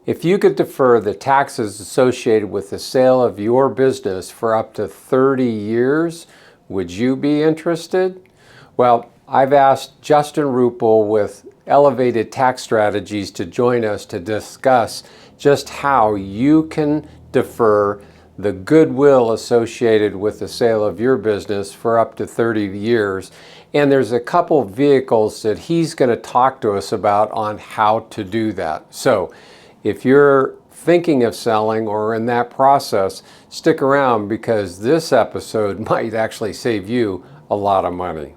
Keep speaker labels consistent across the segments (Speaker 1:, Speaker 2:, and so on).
Speaker 1: If you could defer the taxes associated with the sale of your business for up to 30 years, would you be interested? Well, I've asked Justin Ruple with Elevated Tax Strategies to join us to discuss just how you can defer the goodwill associated with the sale of your business for up to 30 years. And there's a couple vehicles that he's going to talk to us about on how to do that. So if you're thinking of selling or in that process, stick around because this episode might actually save you a lot of money.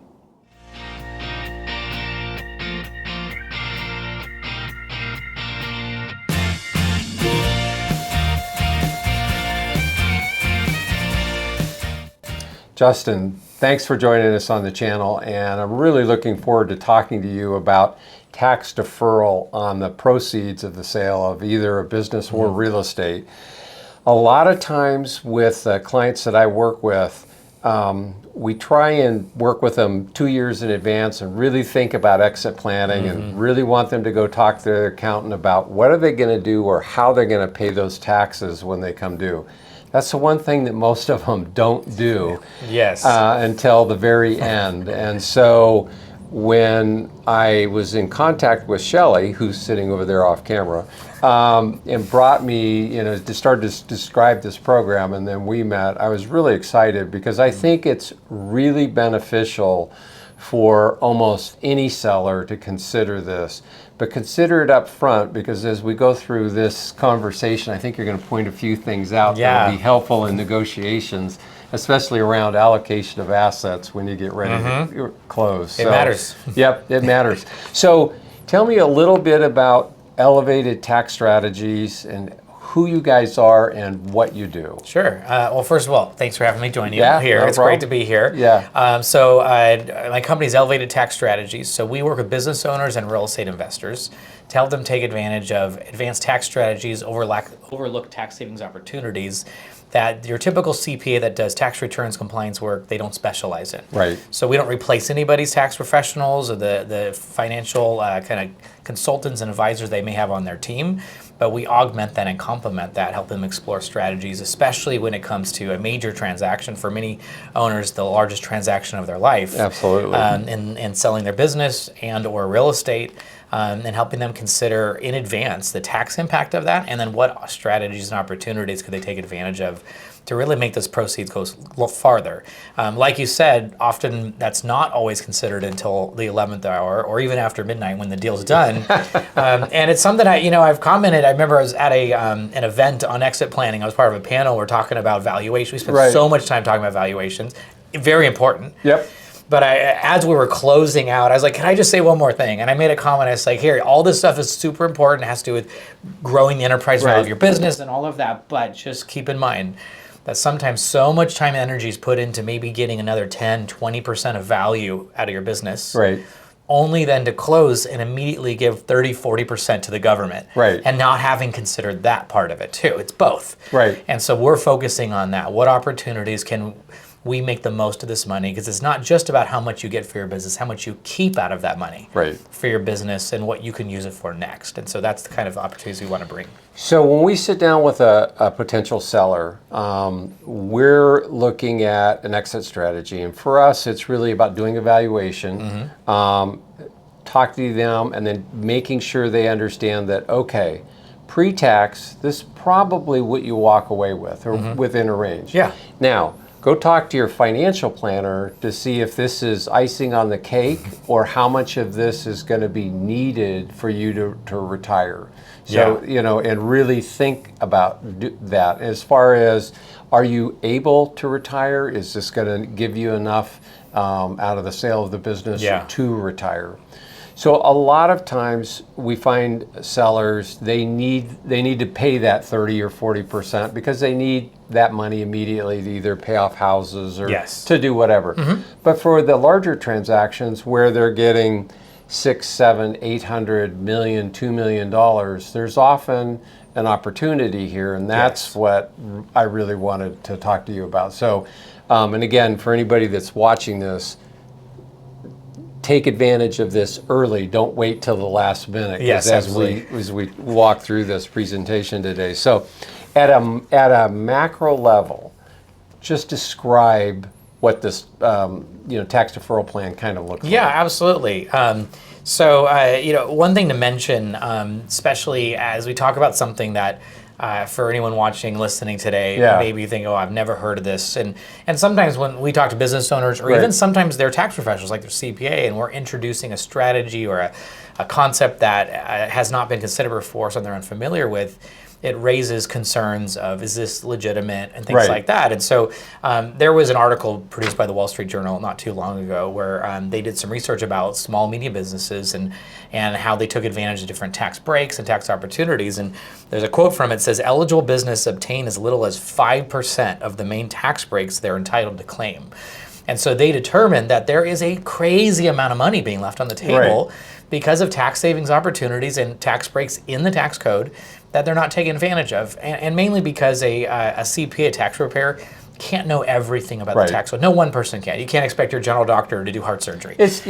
Speaker 1: Justin, thanks for joining us on the channel, and I'm really looking forward to talking to you about tax deferral on the proceeds of the sale of either a business or real estate. A lot of times with clients that I work with, we try and work with them 2 years in advance and really think about exit planning and really want them to go talk to their accountant about what are they going to do or how they're going to pay those taxes when they come due. That's the one thing that most of them don't do until the very end. And so when I was in contact with Shelley, who's sitting over there off camera, and brought me, to start to describe this program, and then we met, I was really excited because I think it's really beneficial for almost any seller to consider this. But consider it up front, because as we go through this conversation, I think you're going to point a few things out that will be helpful in negotiations, especially around allocation of assets when you get ready to close.
Speaker 2: It matters.
Speaker 1: Yep, it matters. So tell me a little bit about Elevated Tax Strategies and who you guys are and what you do.
Speaker 2: Sure. Well, first of all, thanks for having me join you here.
Speaker 1: No
Speaker 2: it's
Speaker 1: problem.
Speaker 2: Great to be here.
Speaker 1: Yeah.
Speaker 2: So my company is Elevated Tax Strategies. So we work with business owners and real estate investors to help them take advantage of advanced tax strategies, overlook tax savings opportunities that your typical CPA that does tax returns compliance work, they don't specialize in.
Speaker 1: Right.
Speaker 2: So we don't replace anybody's tax professionals or the financial kind of consultants and advisors they may have on their team, but we augment that and complement that, help them explore strategies, especially when it comes to a major transaction. For many owners, the largest transaction of their life.
Speaker 1: Absolutely.
Speaker 2: In selling their business and or real estate, and helping them consider in advance the tax impact of that, and then what strategies and opportunities could they take advantage of to really make those proceeds go farther. Like you said, often that's not always considered until the 11th hour or even after midnight when the deal's done. And it's something I've commented. I remember I was at an event on exit planning. I was part of a panel. We're talking about valuation. We spent so much time talking about valuations. Very important.
Speaker 1: Yep.
Speaker 2: But as we were closing out, I was like, can I just say one more thing? And I made a comment. I was like, here, all this stuff is super important. It has to do with growing the enterprise value of your business and all of that. But just keep in mind that sometimes so much time and energy is put into maybe getting another 10, 20% of value out of your business.
Speaker 1: Right.
Speaker 2: Only then to close and immediately give 30, 40% to the government.
Speaker 1: Right.
Speaker 2: And not having considered that part of it too. It's both.
Speaker 1: Right.
Speaker 2: And so we're focusing on that. What opportunities can we make the most of this money? Because it's not just about how much you get for your business, how much you keep out of that money for your business and what you can use it for next. And so that's the kind of opportunities we want to bring.
Speaker 1: So when we sit down with a potential seller, we're looking at an exit strategy. And for us, it's really about doing evaluation, talking to them, and then making sure they understand that, okay, pre-tax, this is probably what you walk away with or within a range.
Speaker 2: Yeah.
Speaker 1: Now, go talk to your financial planner to see if this is icing on the cake or how much of this is going to be needed for you to retire. So, and really think about that. As far as, are you able to retire? Is this going to give you enough out of the sale of the business to retire? So a lot of times we find sellers, they need to pay that 30 or 40% because they need that money immediately to either pay off houses or to do whatever. But for the larger transactions where they're getting $600, $700, $800 million, $2 million, there's often an opportunity here, and that's what I really wanted to talk to you about. So, and again, for anybody that's watching this, take advantage of this early. Don't wait till the last minute. 'Cause
Speaker 2: Yes,
Speaker 1: as
Speaker 2: absolutely.
Speaker 1: we walk through this presentation today. So, at a macro level, just describe what this tax deferral plan kind of looks like.
Speaker 2: Yeah, absolutely. One thing to mention, especially as we talk about something that for anyone watching, listening today,
Speaker 1: Yeah.
Speaker 2: maybe you think, oh, I've never heard of this. And sometimes when we talk to business owners, or
Speaker 1: Right.
Speaker 2: even sometimes they're tax professionals, like their CPA, and we're introducing a strategy or a concept that has not been considered before, something they're unfamiliar with, it raises concerns of, is this legitimate, and things
Speaker 1: Right.
Speaker 2: like that. And so there was an article produced by the Wall Street Journal not too long ago where they did some research about small medium businesses and how they took advantage of different tax breaks and tax opportunities. And there's a quote from it that says, eligible business obtain as little as 5% of the main tax breaks they're entitled to claim. And so they determined that there is a crazy amount of money being left on the table because of tax savings opportunities and tax breaks in the tax code that they're not taking advantage of. And mainly because a CPA, tax preparer, can't know everything about the tax code. No one person can. You can't expect your general doctor to do heart surgery.
Speaker 1: It's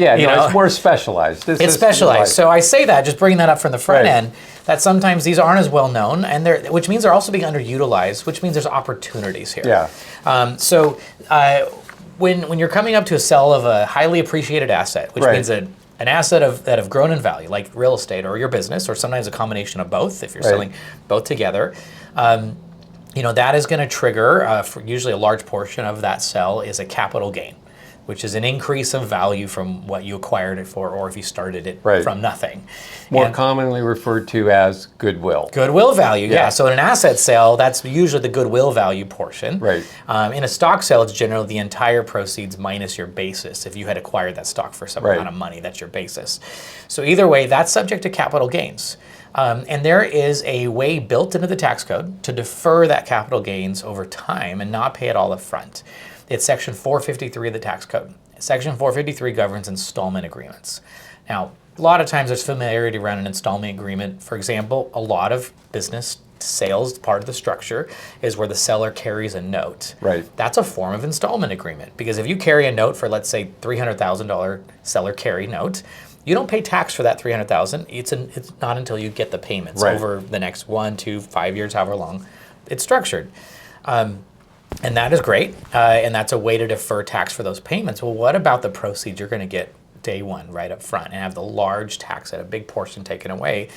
Speaker 1: more specialized.
Speaker 2: It's specialized. So I say that, just bringing that up from the front end, that sometimes these aren't as well known, and which means they're also being underutilized, which means there's opportunities here.
Speaker 1: Yeah.
Speaker 2: When you're coming up to a sell of a highly appreciated asset, which means an asset that have grown in value, like real estate or your business, or sometimes a combination of both, if you're selling both together, that is going to trigger, for usually a large portion of that sell is a capital gain, which is an increase of value from what you acquired it for, or if you started it from nothing.
Speaker 1: More commonly referred to as goodwill.
Speaker 2: Goodwill value, yeah. So in an asset sale, that's usually the goodwill value portion.
Speaker 1: Right.
Speaker 2: In a stock sale, it's generally the entire proceeds minus your basis. If you had acquired that stock for some amount of money, that's your basis. So either way, that's subject to capital gains. And there is a way built into the tax code to defer that capital gains over time and not pay it all up front. It's Section 453 of the tax code. Section 453 governs installment agreements. Now, a lot of times there's familiarity around an installment agreement. For example, a lot of business sales, part of the structure is where the seller carries a note.
Speaker 1: Right.
Speaker 2: That's a form of installment agreement, because if you carry a note for, let's say, $300,000 seller carry note, you don't pay tax for that $300,000. It's not until you get the payments over the next 1, 2, 5 years, however long it's structured. And that is great, and that's a way to defer tax for those payments. Well, what about the proceeds you're going to get day one right up front and have the large tax at a big portion taken away?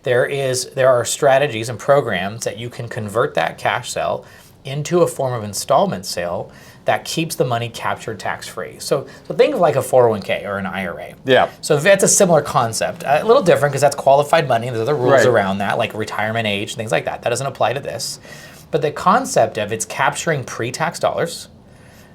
Speaker 2: There are strategies and programs that you can convert that cash sale into a form of installment sale that keeps the money captured tax-free. So think of like a 401k or an IRA.
Speaker 1: Yeah.
Speaker 2: So that's a similar concept. A little different because that's qualified money. There's other rules around that, like retirement age, things like that. That doesn't apply to this. But the concept of it's capturing pre-tax dollars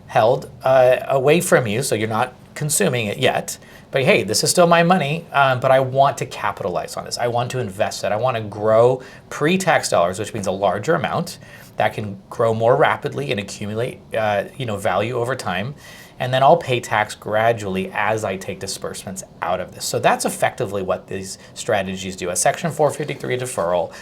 Speaker 2: held away from you, so you're not consuming it yet. But hey, this is still my money, but I want to capitalize on this. I want to invest it. I want to grow pre-tax dollars, which means a larger amount that can grow more rapidly and accumulate value over time. And then I'll pay tax gradually as I take disbursements out of this. So that's effectively what these strategies do. A Section 453 deferral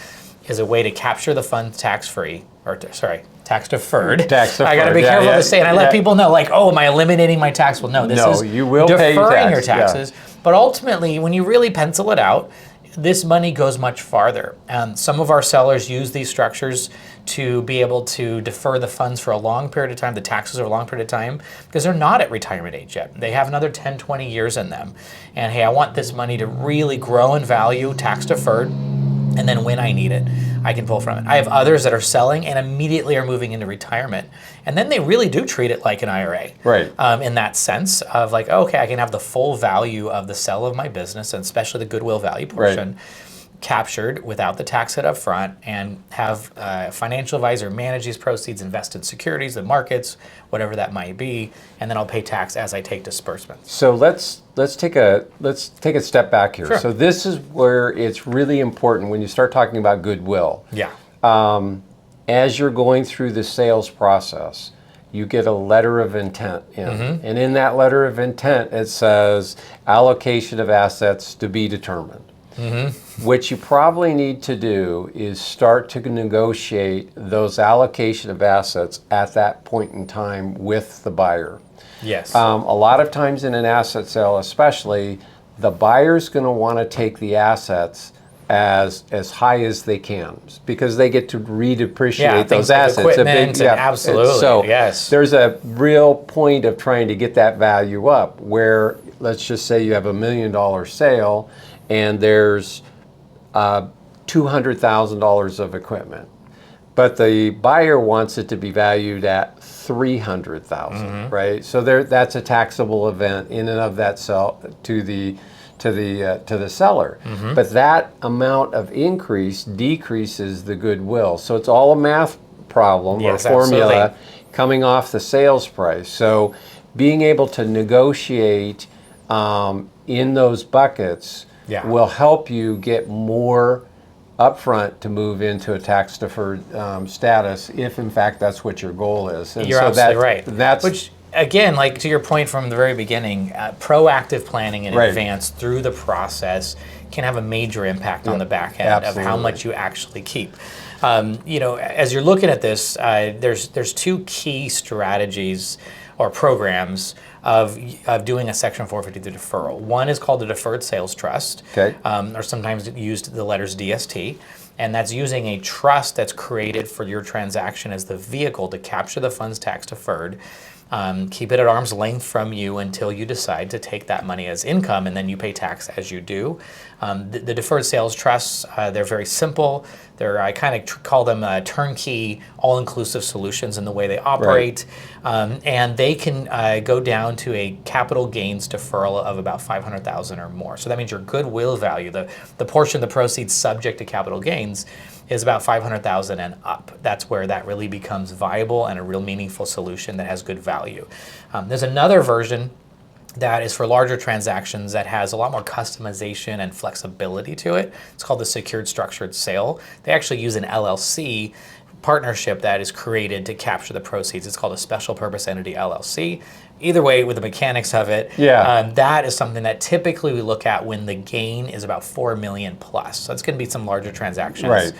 Speaker 2: is a way to capture the funds tax-free, tax deferred.
Speaker 1: Tax deferred.
Speaker 2: I got to be careful to say, and I let people know, like, oh, am I eliminating my tax? Well, no, this is
Speaker 1: you will pay
Speaker 2: deferring your
Speaker 1: tax,
Speaker 2: taxes. But ultimately, when you really pencil it out, this money goes much farther. Some of our sellers use these structures to be able to defer the funds for a long period of time, the taxes over a long period of time, because they're not at retirement age yet. They have another 10, 20 years in them. And hey, I want this money to really grow in value, tax deferred, and then when I need it, I can pull from it. I have others that are selling and immediately are moving into retirement. And then they really do treat it like an IRA.
Speaker 1: Right.
Speaker 2: In that sense of like, okay, I can have the full value of the sell of my business, and especially the goodwill value portion, captured without the tax hit up front, and have a financial advisor manage these proceeds, invest in securities, the markets, whatever that might be, and then I'll pay tax as I take disbursements.
Speaker 1: So let's take a step back here.
Speaker 2: Sure.
Speaker 1: So this is where it's really important when you start talking about goodwill.
Speaker 2: Yeah.
Speaker 1: As you're going through the sales process, you get a letter of intent in. And in that letter of intent, it says allocation of assets to be determined. what you probably need to do is start to negotiate those allocation of assets at that point in time with the buyer.
Speaker 2: Yes.
Speaker 1: A lot of times in an asset sale especially, the buyer's going to want to take the assets as high as they can because they get to redepreciate those
Speaker 2: things like
Speaker 1: assets.
Speaker 2: equipment, absolutely.
Speaker 1: So
Speaker 2: yes.
Speaker 1: there's a real point of trying to get that value up where, let's just say you have $1 million sale and there's $200,000 of equipment. But the buyer wants it to be valued at $300,000, right? So that's a taxable event in and of that sell to the seller. But that amount of increase decreases the goodwill. So it's all a math problem or formula
Speaker 2: absolutely.
Speaker 1: coming off the sales price. So being able to negotiate in those buckets will help you get more upfront to move into a tax deferred status if in fact that's what your goal is. And
Speaker 2: You're
Speaker 1: so
Speaker 2: absolutely right.
Speaker 1: That's
Speaker 2: which again, like to your point from the very beginning, proactive planning in
Speaker 1: Right.
Speaker 2: advance through the process can have a major impact on the back end of how much you actually keep. As you're looking at this, there's two key strategies or programs of doing a Section 453 deferral. One is called the Deferred Sales Trust, or sometimes used the letters DST, and that's using a trust that's created for your transaction as the vehicle to capture the funds tax deferred. Keep it at arm's length from you until you decide to take that money as income, and then you pay tax as you do. The deferred sales trusts, they're very simple. I kind of call them turnkey, all-inclusive solutions in the way they operate. Right. And they can go down to a capital gains deferral of about $500,000 or more. So that means your goodwill value, the portion of the proceeds subject to capital gains, is about $500,000 and up. That's where that really becomes viable and a real meaningful solution that has good value. There's another version that is for larger transactions that has a lot more customization and flexibility to it. It's called the secured structured sale. They actually use an LLC partnership that is created to capture the proceeds. It's called a special purpose entity LLC. Either way, with the mechanics of it, that is something that typically we look at when the gain is about $4 million plus. So it's going to be some larger transactions.
Speaker 1: Right.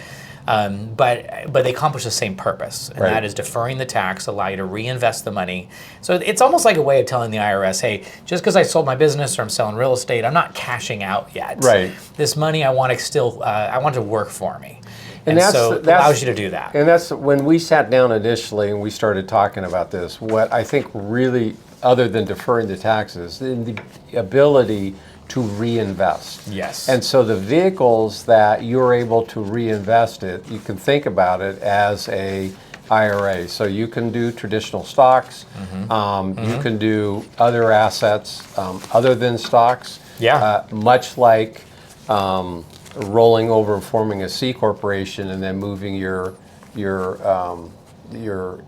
Speaker 2: But they accomplish the same purpose, and that is deferring the tax, allow you to reinvest the money. So it's almost like a way of telling the IRS, hey, just because I sold my business or I'm selling real estate, I'm not cashing out yet.
Speaker 1: Right.
Speaker 2: This money I want to still, I want to work for me.
Speaker 1: And
Speaker 2: so it allows you to do that.
Speaker 1: And that's when we sat down initially and we started talking about this, what I think really, other than deferring the taxes, the ability to reinvest.
Speaker 2: Yes.
Speaker 1: And so the vehicles that you're able to reinvest it, you can think about it as a IRA. So you can do traditional stocks. You can do other assets other than stocks. Much like rolling over and forming a C corporation and then moving your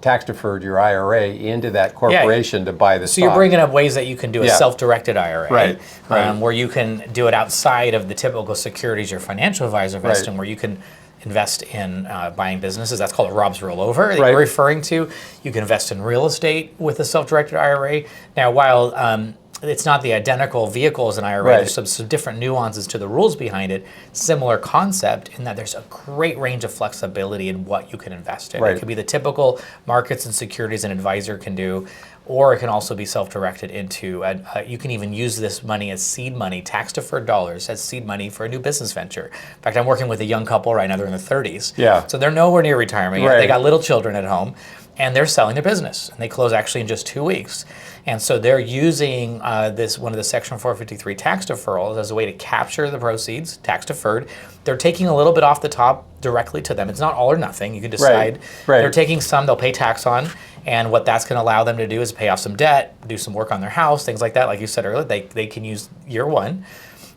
Speaker 1: tax deferred, your IRA, into that corporation to buy the stock.
Speaker 2: So you're bringing up ways that you can do a self-directed IRA,
Speaker 1: right.
Speaker 2: Where you can do it outside of the typical securities your financial advisor invests in, where you can invest in buying businesses. That's called a Rob's rollover that you're referring to. You can invest in real estate with a self-directed IRA. Now, while it's not the identical vehicle as an IRA, there's some different nuances to the rules behind it. Similar concept in that there's a great range of flexibility in what you can invest in. It could be the typical markets and securities an advisor can do, or it can also be self-directed into, you can even use this money as seed money, tax-deferred dollars, as seed money for a new business venture. In fact, I'm working with a young couple right now, they're in their 30s. So they're nowhere near retirement yet. They got little children at home, and they're selling their business. And they close actually in just 2 weeks. And so they're using one of the Section 453 tax deferrals as a way to capture the proceeds, tax deferred. They're taking a little bit off the top directly to them. It's not all or nothing. You can decide. They're taking some they'll pay tax on, and what that's going to allow them to do is pay off some debt, do some work on their house, things like that. Like you said earlier, they can use year one.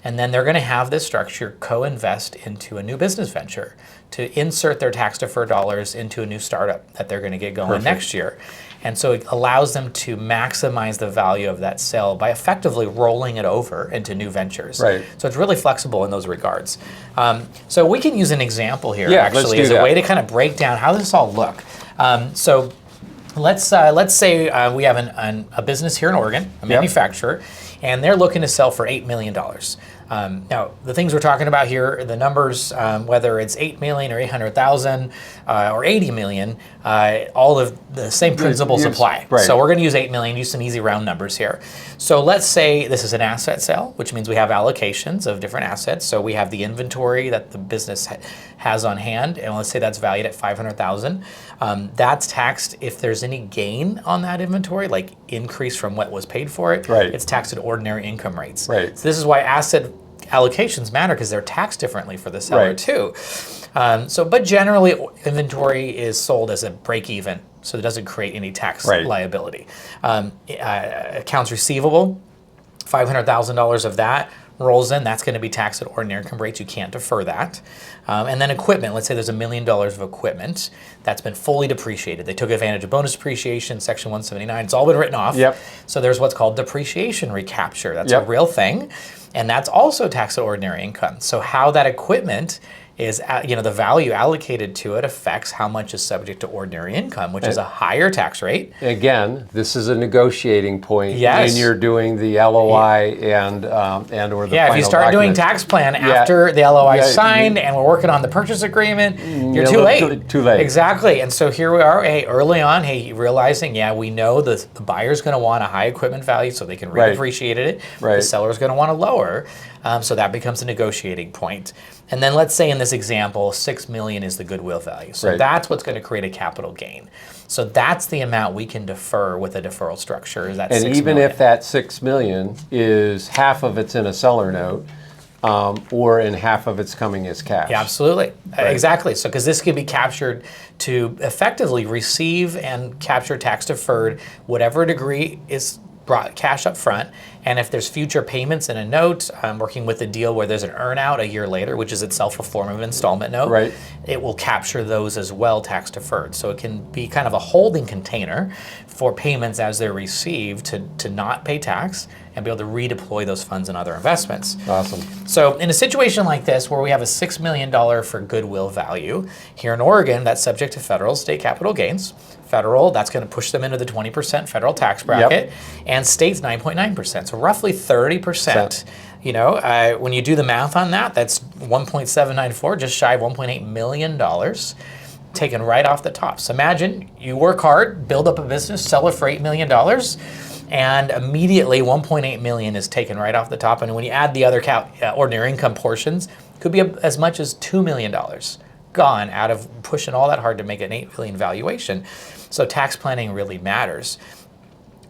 Speaker 2: And then they're going to have this structure co-invest into a new business venture to insert their tax deferred dollars into a new startup that they're going to get going next year. And so it allows them to maximize the value of that sale by effectively rolling it over into new ventures. So it's really flexible in those regards. So we can use an example here actually as a way to kind of break down how this all look. So let's say we have a business here in Oregon, a manufacturer, and they're looking to sell for $8 million. Now, the things we're talking about here, the numbers, whether it's 8 million or 800,000 or 80 million, all of the same principles apply.
Speaker 1: Right.
Speaker 2: So we're going to use 8 million, use some easy round numbers here. So let's say this is an asset sale, which means we have allocations of different assets. So we have the inventory that the business has on hand, and let's say that's valued at 500,000. That's taxed if there's any gain on that inventory, like increase from what was paid for it.
Speaker 1: Right.
Speaker 2: It's taxed at ordinary income rates.
Speaker 1: Right.
Speaker 2: So this is why asset allocations matter, because they're taxed differently for the seller too. But generally, inventory is sold as a break even, so it doesn't create any tax liability. Accounts receivable, $500,000 of that rolls in, that's going to be taxed at ordinary income rates. You can't defer that. And then equipment, let's say there's $1 million of equipment that's been fully depreciated. They took advantage of bonus depreciation, Section 179. It's all been written off.
Speaker 1: Yep.
Speaker 2: So there's what's called depreciation recapture. That's a real thing. And that's also taxed at ordinary income. So how that equipment is, the value allocated to it affects how much is subject to ordinary income, which is a higher tax rate.
Speaker 1: Again, this is a negotiating point
Speaker 2: Yes.
Speaker 1: when you're doing the LOI and or the final
Speaker 2: if you start doing tax plan after the LOI is signed and we're working on the purchase agreement, you're too late.
Speaker 1: Too late.
Speaker 2: Exactly. And so here we are, early on, realizing, we know the buyer's going to want a high equipment value so they can redepreciate it. The seller's going to want to lower. So that becomes a negotiating point. And then let's say in this example, 6 million is the goodwill value. So that's what's going to create a capital gain. So that's the amount we can defer with a deferral structure. Is that
Speaker 1: And
Speaker 2: 6
Speaker 1: even
Speaker 2: million.
Speaker 1: if that 6 million is half of it's in a seller note, or in half of it's coming as cash.
Speaker 2: Yeah, absolutely. Exactly. So, because this can be captured to effectively receive and capture tax deferred, whatever degree is brought cash up front. And if there's future payments in a note, working with a deal where there's an earn out a year later, which is itself a form of an installment note, it will capture those as well tax deferred. So it can be kind of a holding container for payments as they're received to not pay tax and be able to redeploy those funds in other investments.
Speaker 1: Awesome.
Speaker 2: So in a situation like this, where we have a $6 million for goodwill value, here in Oregon, that's subject to federal state capital gains. Federal, that's going to push them into the 20% federal tax bracket, and state's 9.9%, so roughly 30%. When you do the math on that, that's 1.794, just shy of $1.8 million taken right off the top. So imagine you work hard, build up a business, sell it for $8 million, and immediately 1.8 million is taken right off the top. And when you add the other ordinary income portions, could be as much as $2 million gone out of pushing all that hard to make an $8 million valuation. So tax planning really matters.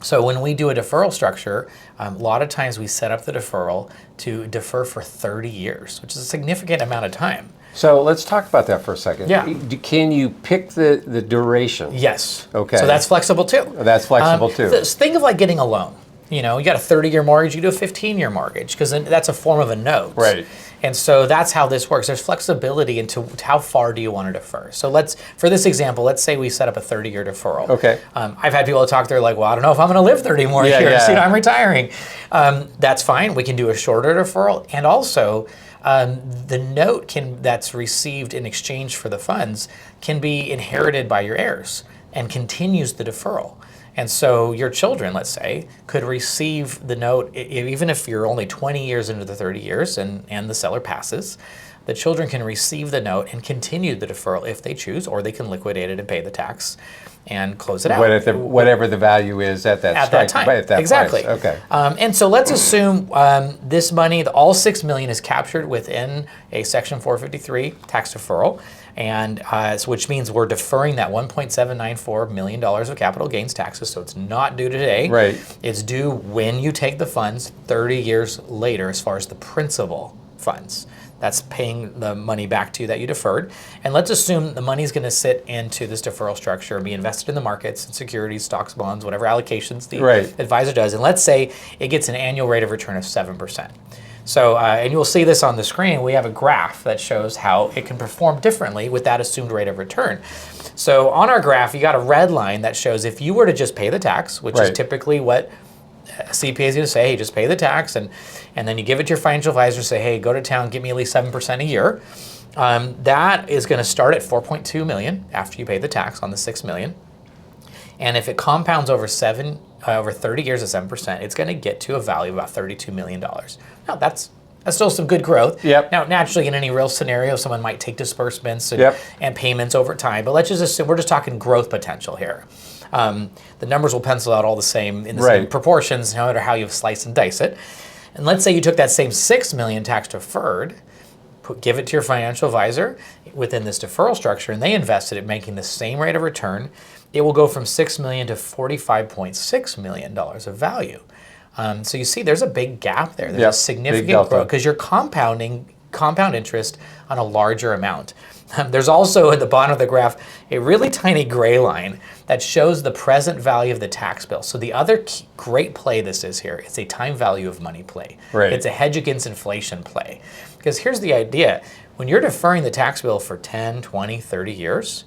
Speaker 2: So when we do a deferral structure, a lot of times we set up the deferral to defer for 30 years, which is a significant amount of time.
Speaker 1: So let's talk about that for a second.
Speaker 2: Yeah.
Speaker 1: Can you pick the duration?
Speaker 2: Yes.
Speaker 1: Okay.
Speaker 2: So that's flexible too.
Speaker 1: That's flexible too.
Speaker 2: Think of like getting a loan. You got a 30-year mortgage, you do a 15-year mortgage, because that's a form of a note.
Speaker 1: Right.
Speaker 2: And so that's how this works. There's flexibility into how far do you want to defer. So for this example, let's say we set up a 30-year deferral.
Speaker 1: Okay.
Speaker 2: I've had people talk, they're like, well, I don't know if I'm going to live 30 more years. I'm retiring. That's fine. We can do a shorter deferral. And also, the note that's received in exchange for the funds can be inherited by your heirs and continues the deferral. And so your children, let's say, could receive the note, even if you're only 20 years into the 30 years and the seller passes, the children can receive the note and continue the deferral if they choose, or they can liquidate it and pay the tax and close it out.
Speaker 1: Whatever the value is at that
Speaker 2: time.
Speaker 1: At that
Speaker 2: exactly.
Speaker 1: price. Okay.
Speaker 2: And so let's assume this money, all $6 million, is captured within a Section 453 tax deferral, and which means we're deferring that $1.794 million of capital gains taxes. So it's not due today.
Speaker 1: Right.
Speaker 2: It's due when you take the funds 30 years later, as far as the principal funds. That's paying the money back to you that you deferred. And let's assume the money is going to sit into this deferral structure and be invested in the markets, in securities, stocks, bonds, whatever allocations the advisor does. And let's say it gets an annual rate of return of 7%. So, and you'll see this on the screen, we have a graph that shows how it can perform differently with that assumed rate of return. So on our graph, you got a red line that shows if you were to just pay the tax, which is typically what CPA is going to say, hey, just pay the tax, and then you give it to your financial advisor, say, hey, go to town, give me at least 7% a year. That is going to start at 4.2 million after you pay the tax on the 6 million. And if it compounds over 30 years at 7%, it's going to get to a value of about $32 million. Now, that's That's still some good growth.
Speaker 1: Yep.
Speaker 2: Now, naturally, in any real scenario, someone might take disbursements and,
Speaker 1: Yep.
Speaker 2: and payments over time. But let's just assume we're just talking growth potential here. The numbers will pencil out all the same in the same proportions, no matter how you slice and dice it. And let's say you took that same $6 million tax deferred, give it to your financial advisor within this deferral structure, and they invested it making the same rate of return. It will go from $6 million to $45.6 million of value. So you see, there's a big gap there. There's a significant growth because you're compound interest on a larger amount. There's also at the bottom of the graph a really tiny gray line that shows the present value of the tax bill. So the other great play this is here, it's a time value of money play.
Speaker 1: Right.
Speaker 2: It's a hedge against inflation play. Because here's the idea. When you're deferring the tax bill for 10, 20, 30 years,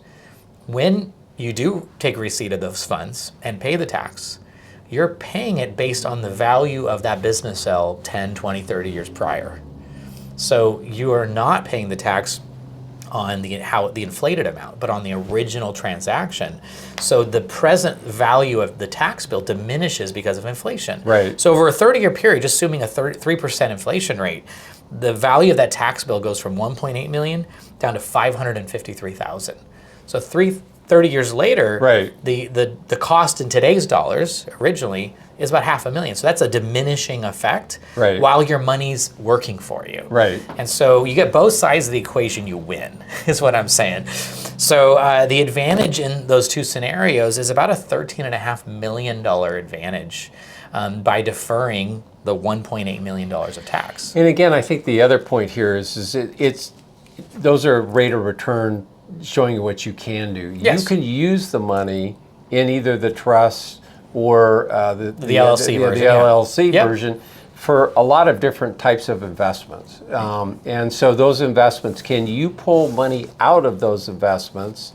Speaker 2: when you do take receipt of those funds and pay the tax, you're paying it based on the value of that business sale 10, 20, 30 years prior. So you are not paying the tax on the inflated amount, but on the original transaction. So the present value of the tax bill diminishes because of inflation.
Speaker 1: Right.
Speaker 2: So over a 30-year period, just assuming a 3% inflation rate, the value of that tax bill goes from 1.8 million down to 553,000. So 30 years later, the cost in today's dollars originally is about $500,000. So that's a diminishing effect while your money's working for you.
Speaker 1: Right.
Speaker 2: And so you get both sides of the equation, you win, is what I'm saying. So the advantage in those two scenarios is about a $13.5 million advantage by deferring the $1.8 million of tax.
Speaker 1: And again, I think the other point here is those are rate of return showing you what you can do.
Speaker 2: Yes.
Speaker 1: You can use the money in either the trust or the
Speaker 2: LLC version.
Speaker 1: The LLC version for a lot of different types of investments. And so those investments, can you pull money out of those investments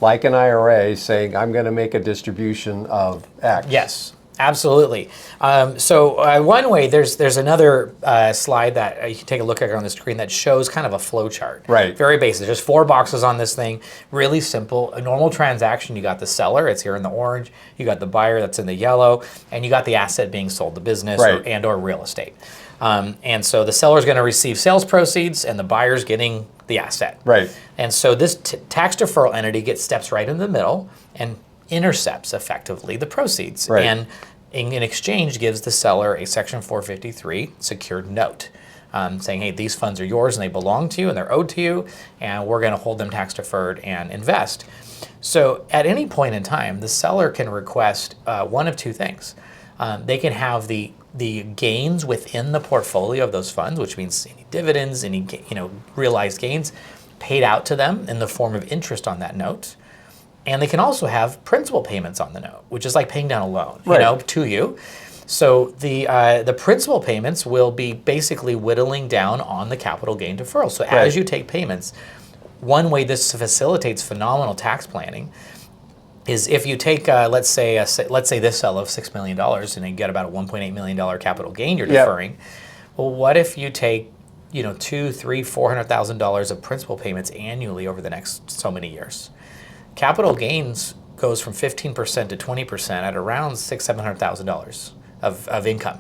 Speaker 1: like an IRA saying, I'm going to make a distribution of X?
Speaker 2: Yes. Absolutely. So one way, there's another slide that you can take a look at on the screen that shows kind of a flow chart.
Speaker 1: Right.
Speaker 2: Very basic. There's 4 boxes on this thing. Really simple. A normal transaction, you got the seller, it's here in the orange. You got the buyer, that's in the yellow. And you got the asset being sold, the business or real estate. And so the seller's going to receive sales proceeds and the buyer's getting the asset.
Speaker 1: Right.
Speaker 2: And so this tax deferral entity steps right in the middle and intercepts effectively the proceeds and in exchange gives the seller a Section 453 secured note saying, hey, these funds are yours and they belong to you and they're owed to you and we're going to hold them tax deferred and invest. So at any point in time, the seller can request one of two things. They can have the gains within the portfolio of those funds, which means any dividends, any realized gains paid out to them in the form of interest on that note. And they can also have principal payments on the note, which is like paying down a loan, to you. So the principal payments will be basically whittling down on the capital gain deferral. So as you take payments, one way this facilitates phenomenal tax planning is if you take, let's say this sale of $6 million and you get about a $1.8 million capital gain you're deferring. Well, what if you take $200,000, $300,000, $400,000 of principal payments annually over the next so many years? Capital gains goes from 15% to 20% at around $600,000, $700,000 of income.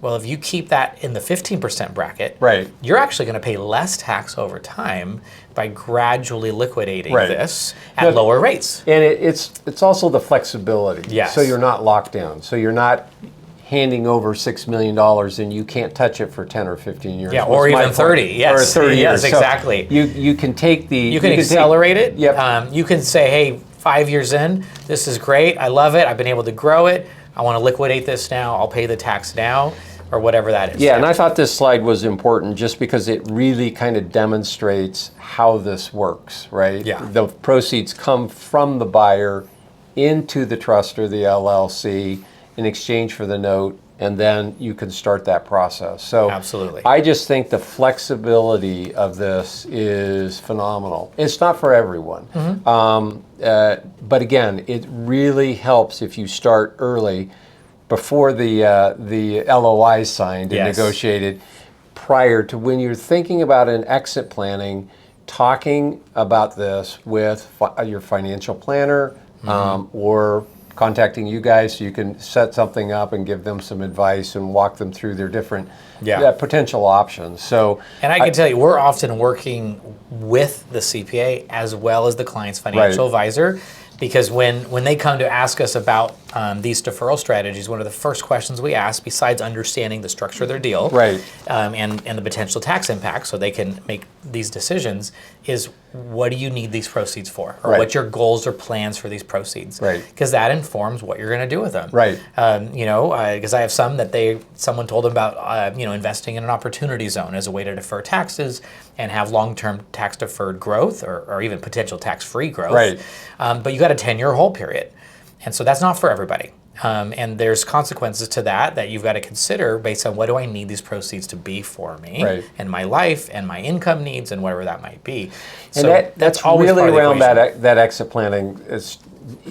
Speaker 2: Well, if you keep that in the 15% bracket, you're actually going to pay less tax over time by gradually liquidating this at lower rates.
Speaker 1: And it's also the flexibility.
Speaker 2: Yes.
Speaker 1: So you're not locked down. So you're not handing over $6 million and you can't touch it for 10 or 15 years.
Speaker 2: Yeah, or even 30. Yes.
Speaker 1: Or 30 years.
Speaker 2: Yes, exactly.
Speaker 1: So you can take the...
Speaker 2: You can accelerate it.
Speaker 1: Yep.
Speaker 2: You can say, hey, 5 years in, this is great. I love it. I've been able to grow it. I want to liquidate this now. I'll pay the tax now, or whatever that is.
Speaker 1: Yeah, and I thought this slide was important just because it really kind of demonstrates how this works, right?
Speaker 2: Yeah.
Speaker 1: The proceeds come from the buyer into the trust or the LLC in exchange for the note, and then you can start that process. So
Speaker 2: absolutely.
Speaker 1: I just think the flexibility of this is phenomenal. It's not for everyone. But again, it really helps if you start early before the LOI is signed and negotiated, prior to when you're thinking about an exit planning, talking about this with your financial planner or contacting you guys so you can set something up and give them some advice and walk them through their different potential options. So,
Speaker 2: and I can tell you, we're often working with the CPA as well as the client's financial advisor, because when they come to ask us about these deferral strategies, one of the first questions we ask, besides understanding the structure of their deal and the potential tax impact so they can make these decisions, is what do you need these proceeds for? Or what's your goals or plans for these proceeds? Because that informs what you're going to do with them. Because I have some that someone told them about investing in an opportunity zone as a way to defer taxes and have long-term tax-deferred growth or even potential tax-free growth. But you got a 10-year hold period. And so that's not for everybody. And there's consequences to that you've got to consider based on what do I need these proceeds to be for me and my life and my income needs and whatever that might be. So
Speaker 1: and that's always really around that exit planning. It's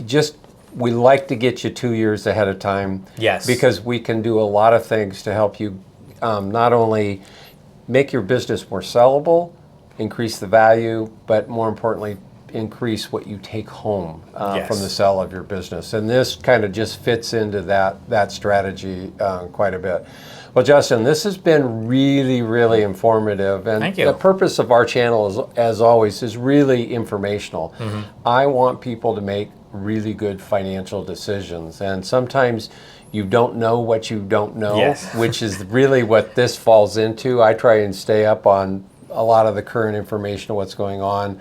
Speaker 1: just, we like to get you 2 years ahead of time. Because we can do a lot of things to help you not only make your business more sellable, increase the value, but more importantly, increase what you take home from the sale of your business. And this kind of just fits into that strategy quite a bit. Well, Justin, this has been really, really informative. And
Speaker 2: Thank you.
Speaker 1: The purpose of our channel, as always, is really informational. I want people to make really good financial decisions. And sometimes you don't know what you don't know, which is really what this falls into. I try and stay up on a lot of the current information of what's going on.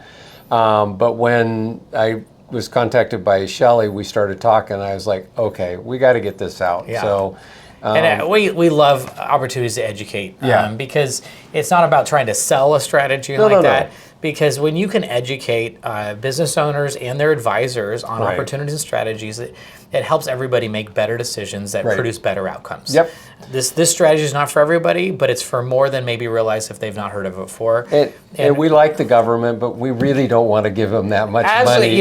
Speaker 1: But when I was contacted by Shelley, we started talking. I was like, okay, we got to get this out. So,
Speaker 2: and we love opportunities to educate because it's not about trying to sell a strategy that. Because when you can educate business owners and their advisors on opportunities and strategies, it helps everybody make better decisions that produce better outcomes. This strategy is not for everybody, but it's for more than maybe realize if they've not heard of it before.
Speaker 1: And we like the government, but we really don't want to give them that much money.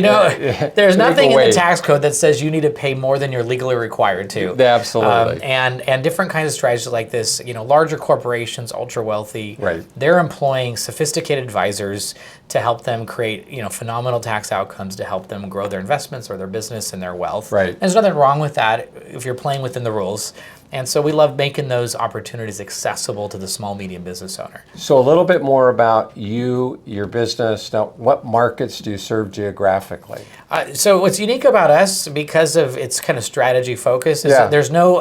Speaker 2: There's nothing in the tax code that says you need to pay more than you're legally required to.
Speaker 1: Absolutely.
Speaker 2: And different kinds of strategies like this, larger corporations, ultra wealthy, they're employing sophisticated advisors to help them create, phenomenal tax outcomes to help them grow their investments or their business and their wealth. And there's nothing wrong with that if you're playing within the rules. And so we love making those opportunities accessible to the small, medium business owner.
Speaker 1: So a little bit more about you, your business. Now, what markets do you serve geographically?
Speaker 2: So what's unique about us, because of its kind of strategy focus, is that there's no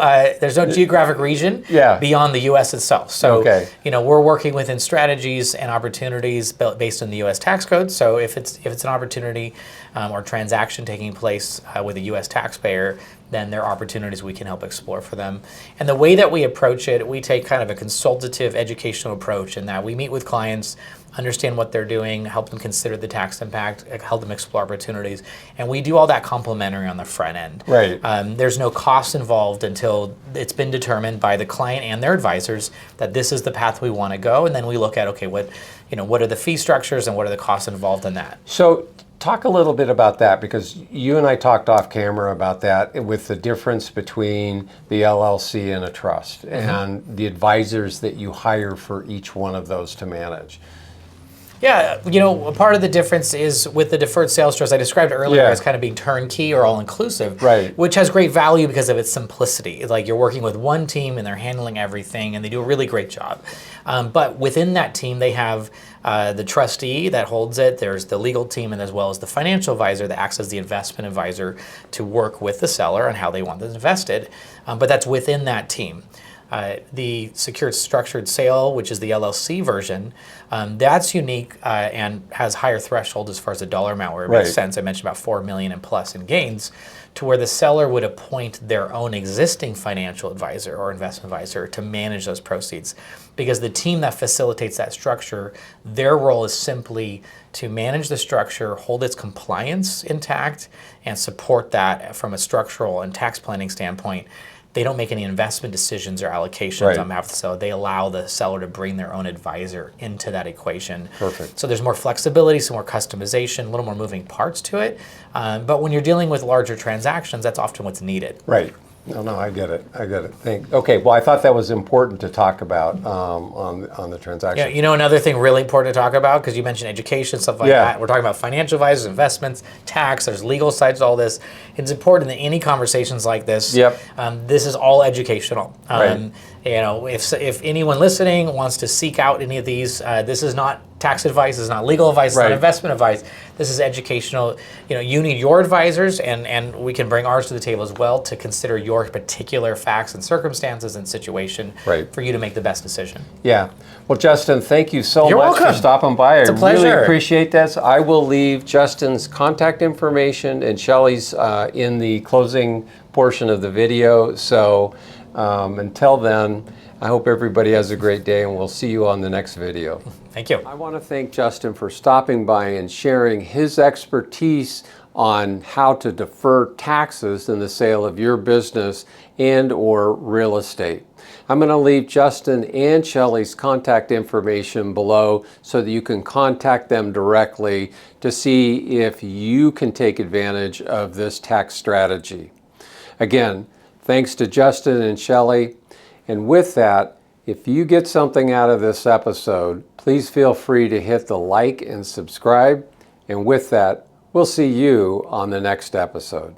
Speaker 2: geographic region beyond the U.S. itself. So we're working within strategies and opportunities based on the U.S. tax code. So if it's an opportunity or transaction taking place with a U.S. taxpayer, then there are opportunities we can help explore for them. And the way that we approach it, we take kind of a consultative educational approach in that we meet with clients, understand what they're doing, help them consider the tax impact, help them explore opportunities, and we do all that complimentary on the front end. There's no cost involved until it's been determined by the client and their advisors that this is the path we want to go, and then we look at, okay, what are the fee structures and what are the costs involved in that.
Speaker 1: So talk a little bit about that, because you and I talked off camera about that with the difference between the LLC and a trust and the advisors that you hire for each one of those to manage.
Speaker 2: A part of the difference is with the Deferred Sales Trust I described earlier as kind of being turnkey or all-inclusive, which has great value because of its simplicity. It's like you're working with one team and they're handling everything and they do a really great job. But within that team, they have the trustee that holds it, there's the legal team, and as well as the financial advisor that acts as the investment advisor to work with the seller on how they want this invested. But that's within that team. The secured structured sale, which is the LLC version, that's unique and has higher threshold as far as the dollar amount where it makes sense. I mentioned about $4 million and plus in gains, to where the seller would appoint their own existing financial advisor or investment advisor to manage those proceeds. Because the team that facilitates that structure, their role is simply to manage the structure, hold its compliance intact, and support that from a structural and tax planning standpoint. They don't make any investment decisions or allocations on behalf of the seller. They allow the seller to bring their own advisor into that equation. So there's more flexibility, some more customization, a little more moving parts to it. But when you're dealing with larger transactions, that's often what's needed.
Speaker 1: No, I get it. Okay, well, I thought that was important to talk about on the transaction.
Speaker 2: Yeah, you know, another thing really important to talk about, because you mentioned education, stuff like
Speaker 1: Yeah.
Speaker 2: that. We're talking about financial advisors, investments, tax, there's legal sides to all this. It's important that any conversations like this,
Speaker 1: Yep.
Speaker 2: This is all educational.
Speaker 1: Right.
Speaker 2: You know, if anyone listening wants to seek out any of these, this is not tax advice, this is not legal advice, it's
Speaker 1: Right.
Speaker 2: not investment advice. This is educational. You know, you need your advisors, and we can bring ours to the table as well to consider your particular facts and circumstances and situation
Speaker 1: Right.
Speaker 2: for you to make the best decision.
Speaker 1: Yeah. Well, Justin, thank you so
Speaker 2: You're
Speaker 1: much
Speaker 2: welcome.
Speaker 1: for stopping by.
Speaker 2: It's a
Speaker 1: I really
Speaker 2: pleasure.
Speaker 1: appreciate this. I will leave Justin's contact information and Shelley's in the closing portion of the video. So until then, I hope everybody has a great day, and we'll see you on the next video.
Speaker 2: Thank you.
Speaker 1: I want to thank Justin for stopping by and sharing his expertise on how to defer taxes in the sale of your business and or real estate. I'm going to leave Justin and Shelley's contact information below so that you can contact them directly to see if you can take advantage of this tax strategy. Again, thanks to Justin and Shelley. And with that, if you get something out of this episode, please feel free to hit the like and subscribe. And with that, we'll see you on the next episode.